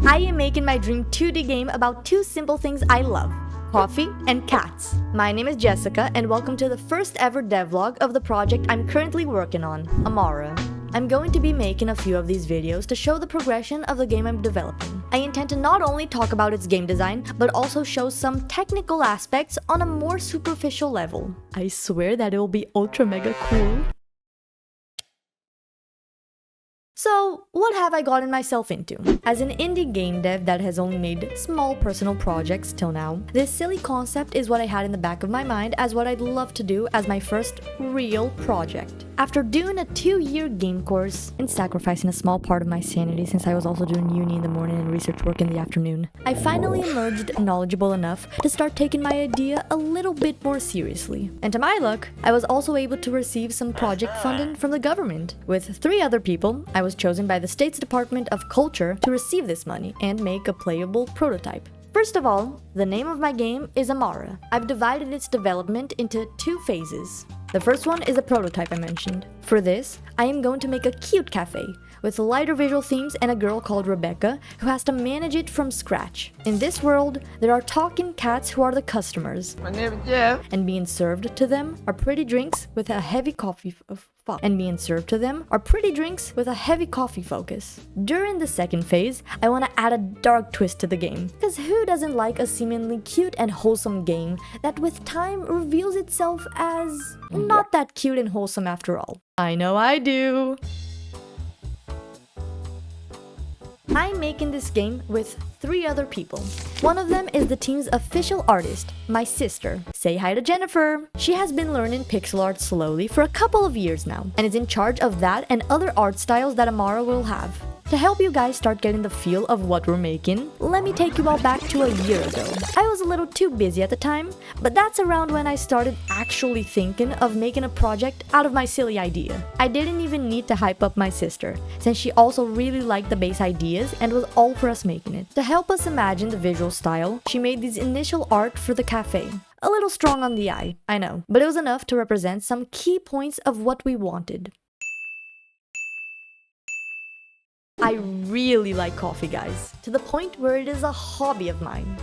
I am making my dream 2D game about two simple things I love: coffee and cats. My name is Jessica and welcome to the first ever devlog of the project I'm currently working on, Amara. I'm going to be making a few of these videos to show the progression of the game I'm developing. I intend to not only talk about its game design, but also show some technical aspects on a more superficial level. I swear that it will be ultra mega cool. So, what have I gotten myself into? As an indie game dev that has only made small personal projects till now, this silly concept is what I had in the back of my mind as what I'd love to do as my first real project. After doing a 2-year game course and sacrificing a small part of my sanity since I was also doing uni in the morning and research work in the afternoon, I finally emerged knowledgeable enough to start taking my idea a little bit more seriously. And to my luck, I was also able to receive some project funding from the government. With 3 other people, I was chosen by the state's Department of Culture to receive this money and make a playable prototype. First of all, the name of my game is Amara. I've divided its development into 2 phases. The first one is a prototype I mentioned. For this, I am going to make a cute cafe with lighter visual themes and a girl called Rebecca who has to manage it from scratch. In this world, there are talking cats who are the customers. My name is Jeff. And being served to them are pretty drinks with a heavy coffee focus. During the second phase, I want to add a dark twist to the game. Because who doesn't like a seemingly cute and wholesome game that with time reveals itself as not that cute and wholesome after all? I know I do! I'm making this game with 3 other people. One of them is the team's official artist, my sister. Say hi to Jennifer! She has been learning pixel art slowly for a couple of years now, and is in charge of that and other art styles that Amara will have. To help you guys start getting the feel of what we're making, let me take you all back to a year ago. I was a little too busy at the time, but that's around when I started actually thinking of making a project out of my silly idea. I didn't even need to hype up my sister, since she also really liked the base ideas and was all for us making it. To help us imagine the visual style, she made these initial art for the cafe. A little strong on the eye, I know, but it was enough to represent some key points of what we wanted. I really like coffee, guys, to the point where it is a hobby of mine.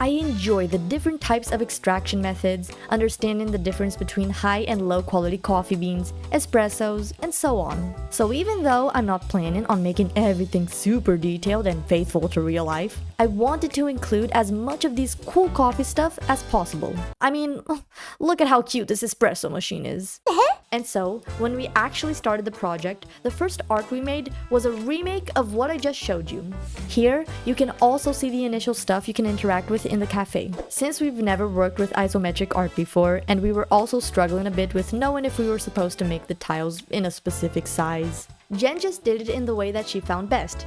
I enjoy the different types of extraction methods, understanding the difference between high and low quality coffee beans, espressos, and so on. So even though I'm not planning on making everything super detailed and faithful to real life, I wanted to include as much of these cool coffee stuff as possible. I mean, look at how cute this espresso machine is. And so, when we actually started the project, the first art we made was a remake of what I just showed you. Here, you can also see the initial stuff you can interact with in the cafe. Since we've never worked with isometric art before, and we were also struggling a bit with knowing if we were supposed to make the tiles in a specific size, Jen just did it in the way that she found best.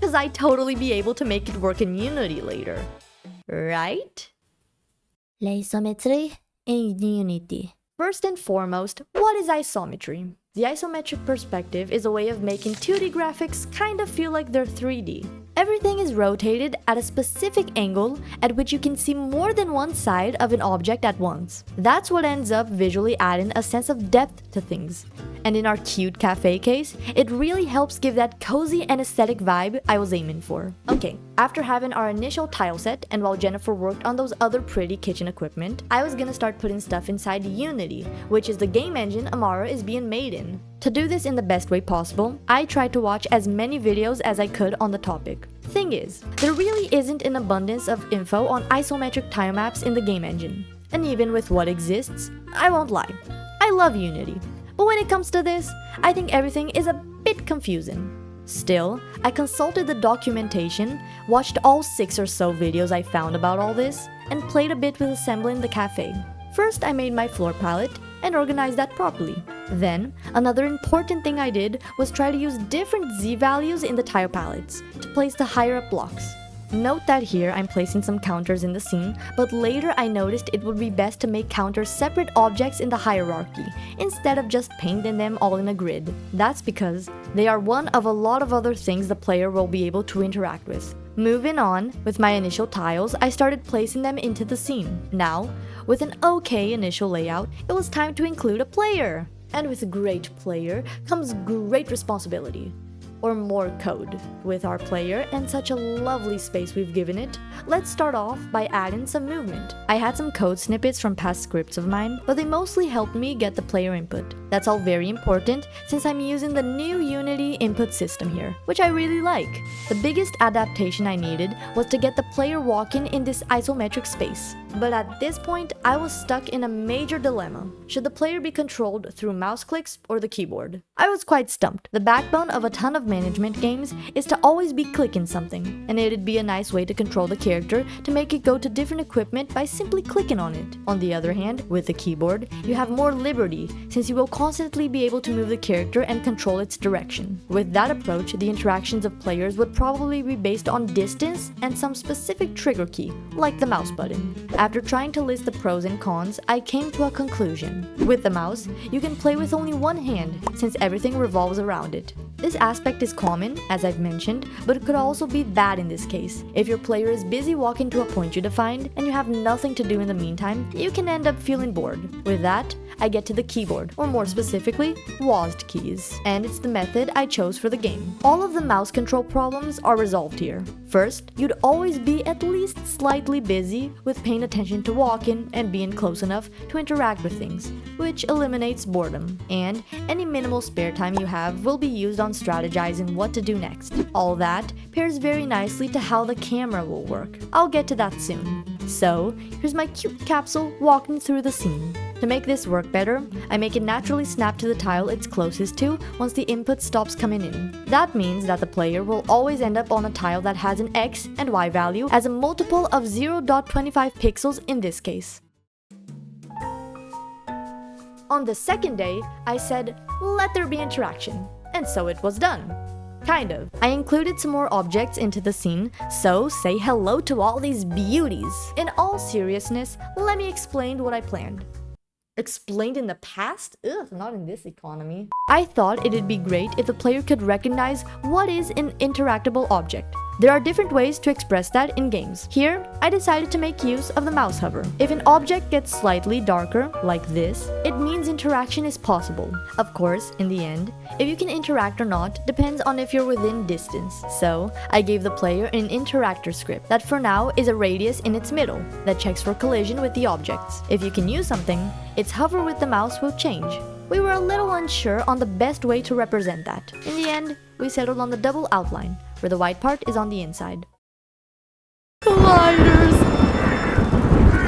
Cause I'd totally be able to make it work in Unity later. Right? Isometry in Unity. First and foremost, what is isometry? The isometric perspective is a way of making 2D graphics kind of feel like they're 3D. Everything is rotated at a specific angle at which you can see more than one side of an object at once. That's what ends up visually adding a sense of depth to things. And in our cute cafe case, it really helps give that cozy and aesthetic vibe I was aiming for. Okay, after having our initial tile set and while Jennifer worked on those other pretty kitchen equipment, I was gonna start putting stuff inside Unity, which is the game engine Amara is being made in. To do this in the best way possible, I tried to watch as many videos as I could on the topic. Thing is, there really isn't an abundance of info on isometric tile maps in the game engine. And even with what exists, I won't lie, I love Unity. But when it comes to this, I think everything is a bit confusing. Still, I consulted the documentation, watched all 6 or so videos I found about all this, and played a bit with assembling the cafe. First, I made my floor palette and organized that properly. Then, another important thing I did was try to use different Z values in the tile palettes to place the higher up blocks. Note that here I'm placing some counters in the scene, but later I noticed it would be best to make counters separate objects in the hierarchy, instead of just painting them all in a grid. That's because they are one of a lot of other things the player will be able to interact with. Moving on, with my initial tiles, I started placing them into the scene. Now, with an okay initial layout, it was time to include a player. And with great player comes great responsibility. Or more code. With our player and such a lovely space we've given it, let's start off by adding some movement. I had some code snippets from past scripts of mine, but they mostly helped me get the player input. That's all very important since I'm using the new Unity input system here, which I really like. The biggest adaptation I needed was to get the player walking in this isometric space. But at this point, I was stuck in a major dilemma. Should the player be controlled through mouse clicks or the keyboard? I was quite stumped. The backbone of a ton of management games is to always be clicking something, and it'd be a nice way to control the character to make it go to different equipment by simply clicking on it. On the other hand, with the keyboard, you have more liberty, since you will constantly be able to move the character and control its direction. With that approach, the interactions of players would probably be based on distance and some specific trigger key, like the mouse button. After trying to list the pros and cons, I came to a conclusion. With the mouse, you can play with only one hand, since everything revolves around it. This aspect is common, as I've mentioned, but it could also be bad in this case. If your player is busy walking to a point you defined, and you have nothing to do in the meantime, you can end up feeling bored. With that, I get to the keyboard, or more specifically, WASD keys. And it's the method I chose for the game. All of the mouse control problems are resolved here. First, you'd always be at least slightly busy with paying attention to walking and being close enough to interact with things, which eliminates boredom. And any minimal spare time you have will be used on strategizing what to do next. All that pairs very nicely to how the camera will work. I'll get to that soon. So, here's my cute capsule walking through the scene. To make this work better, I make it naturally snap to the tile it's closest to once the input stops coming in. That means that the player will always end up on a tile that has an X and Y value as a multiple of 0.25 pixels in this case. On the second day, I said, let there be interaction. And so it was done. Kind of. I included some more objects into the scene, so say hello to all these beauties. In all seriousness, let me explain what I planned. Explained in the past? Ugh, not in this economy. I thought it'd be great if the player could recognize what is an interactable object. There are different ways to express that in games. Here, I decided to make use of the mouse hover. If an object gets slightly darker, like this, it means interaction is possible. Of course, in the end, if you can interact or not depends on if you're within distance. So, I gave the player an interactor script that for now is a radius in its middle that checks for collision with the objects. If you can use something, its hover with the mouse will change. We were a little unsure on the best way to represent that. In the end, we settled on the double outline, where the white part is on the inside. Colliders!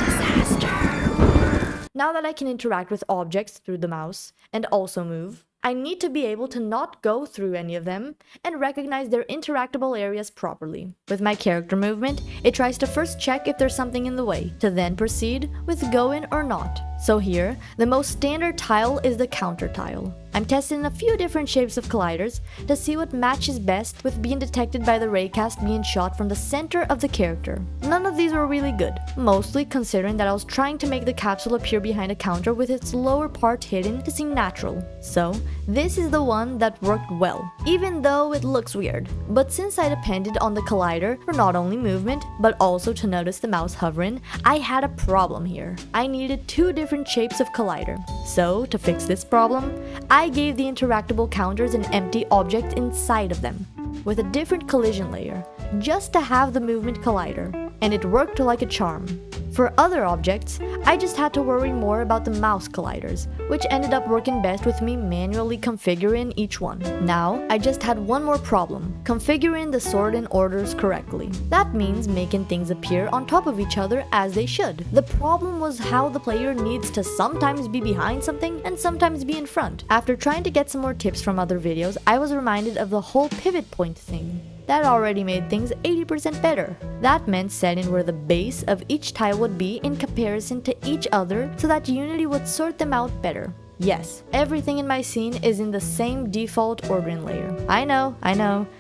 Disaster! Now that I can interact with objects through the mouse, and also move, I need to be able to not go through any of them and recognize their interactable areas properly. With my character movement, it tries to first check if there's something in the way, to then proceed with going or not. So here, the most standard tile is the counter tile. I'm testing a few different shapes of colliders to see what matches best with being detected by the raycast being shot from the center of the character. None of these were really good, mostly considering that I was trying to make the capsule appear behind a counter with its lower part hidden to seem natural. So, this is the one that worked well, even though it looks weird. But since I depended on the collider for not only movement, but also to notice the mouse hovering, I had a problem here. I needed two different shapes of collider. So, to fix this problem, I gave the interactable counters an empty object inside of them, with a different collision layer, just to have the movement collider, and it worked like a charm. For other objects, I just had to worry more about the mouse colliders, which ended up working best with me manually configuring each one. Now, I just had one more problem, configuring the sorting orders correctly. That means making things appear on top of each other as they should. The problem was how the player needs to sometimes be behind something and sometimes be in front. After trying to get some more tips from other videos, I was reminded of the whole pivot point thing. That already made things 80% better. That meant setting where the base of each tile would be in comparison to each other so that Unity would sort them out better. Yes, everything in my scene is in the same default ordering layer. I know.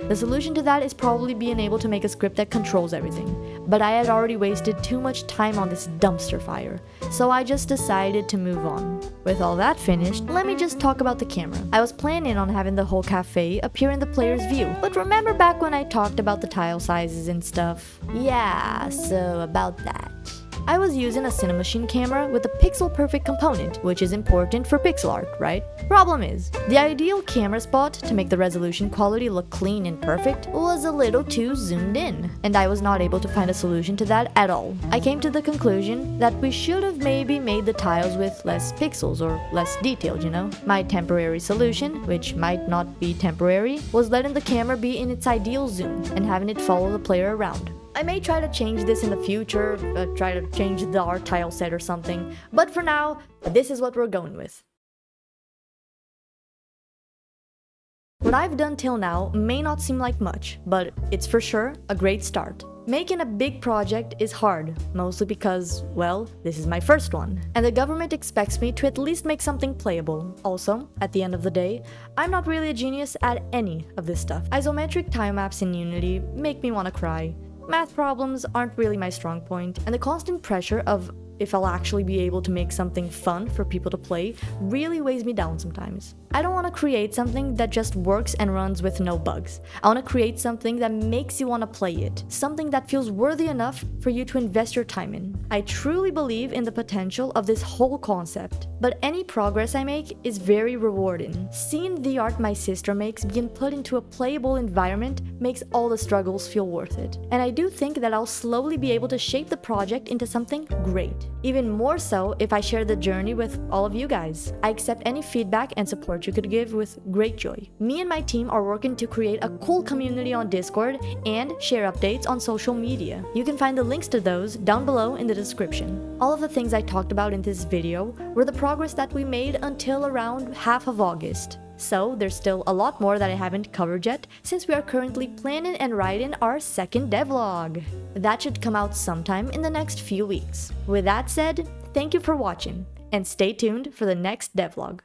The solution to that is probably being able to make a script that controls everything. But I had already wasted too much time on this dumpster fire, so I just decided to move on. With all that finished, let me just talk about the camera. I was planning on having the whole café appear in the player's view, but remember back when I talked about the tile sizes and stuff? Yeah, so about that. I was using a Cinemachine camera with a pixel-perfect component, which is important for pixel art, right? Problem is, the ideal camera spot to make the resolution quality look clean and perfect was a little too zoomed in, and I was not able to find a solution to that at all. I came to the conclusion that we should have maybe made the tiles with less pixels or less detailed, you know? My temporary solution, which might not be temporary, was letting the camera be in its ideal zoom and having it follow the player around. I may try to change this in the future, try to change the art tile set or something, but for now, this is what we're going with. What I've done till now may not seem like much, but it's for sure a great start. Making a big project is hard, mostly because, well, this is my first one, and the government expects me to at least make something playable. Also, at the end of the day, I'm not really a genius at any of this stuff. Isometric time-lapse in Unity make me want to cry. Math problems aren't really my strong point, and the constant pressure of if I'll actually be able to make something fun for people to play really weighs me down sometimes. I don't want to create something that just works and runs with no bugs. I want to create something that makes you want to play it, something that feels worthy enough for you to invest your time in. I truly believe in the potential of this whole concept, but any progress I make is very rewarding. Seeing the art my sister makes being put into a playable environment makes all the struggles feel worth it. And I do think that I'll slowly be able to shape the project into something great. Even more so if I share the journey with all of you guys. I accept any feedback and support you could give with great joy. Me and my team are working to create a cool community on Discord and share updates on social media. You can find the links to those down below in the description. All of the things I talked about in this video were the progress that we made until around half of August. So there's still a lot more that I haven't covered yet, since we are currently planning and writing our second devlog. That should come out sometime in the next few weeks. With that said, thank you for watching, and stay tuned for the next devlog.